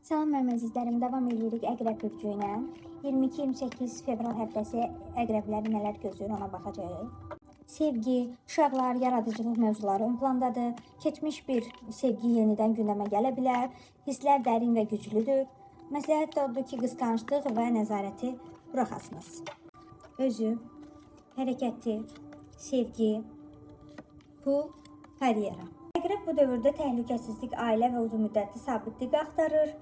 Salam mənim əzizlərim, davam edirik Əqrəb burcu ilə. 22-28 fevral həftəsi əqrəbləri nələr gözləyir ona baxacağıq. Sevgi, uşaqlar, yaradıcılıq mövzuları ön plandadır. Keçmiş bir sevgi yenidən gündəmə gələ bilər. Hisslər dərin və güclüdür. Məsləhət də odur ki, qısqanclıq və nəzarəti buraxasınız. Özü, hərəkəti, sevgi, pul, karyera. Əqrəb bu dövrdə təhlükəsizlik, ailə və uzunmüddətli sabitlik axtarır.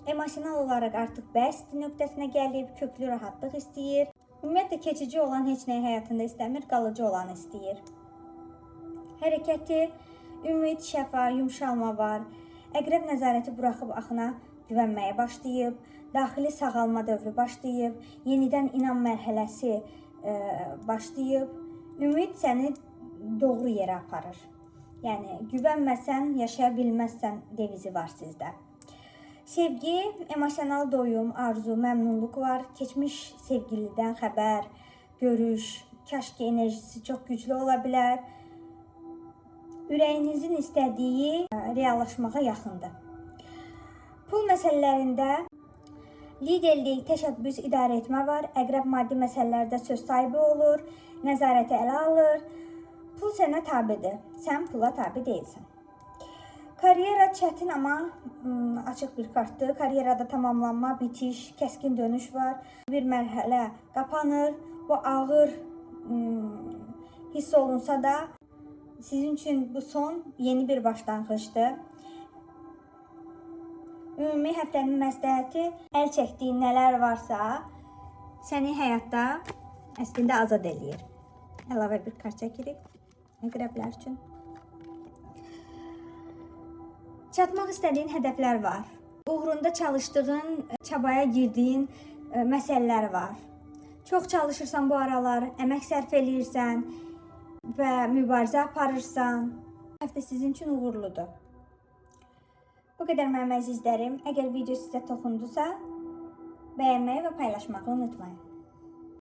Emosional olaraq artıq bəs nöqtəsinə gəlib, köklü rahatlıq istəyir. Ümumiyyətlə, keçici olan heç nəyi həyatında istəmir, qalıcı olanı istəyir. Hərəkəti, ümid, şəfa, yumşalma var. Əqrəb nəzarəti buraxıb axına güvənməyə başlayıb. Daxili sağalma dövrü başlayıb. Yenidən inam mərhələsi başlayıb. Ümid səni doğru yerə aparır. Yəni, güvənməsən, yaşaya bilməzsən devizi var sizdə. Sevgi, emosional doyum, arzu, məmnunluq var. Keçmiş sevgilidən xəbər, görüş, kaş ki enerjisi çox güclü ola bilər. Ürəyinizin istədiyi reallaşmağa yaxındır. Pul məsələlərində liderlik, təşəbbüs, idarə etmə var. Əqrəb maddi məsələlərdə söz sahibi olur, nəzarəti ələ alır. Pul sənə tabidir, sən pula tabi deyilsən. Karyera çətin, amma açıq bir kartdır. Karyerada tamamlanma, bitiş, kəskin dönüş var. Bir mərhələ qapanır. Bu ağır hiss olunsa da sizin üçün bu son yeni bir başlanğıcdır. Ümumi həftənin məsləhəti, əl çəkdiyin nələr varsa səni həyatda əslində azad eləyir. Əlavə bir kart çəkirik əqrəblər üçün. Çatmaq istədiyin hədəflər var. Uğrunda çalışdığın, çabaya girdiyin məsələlər var. Çox çalışırsan bu aralar, əmək sərf eləyirsən və mübarizə aparırsan. Həftə sizin üçün uğurludur. Bu qədər mənim əzizlərim. Əgər video sizə toxundusa, bəyənməyi və paylaşmağı unutmayın.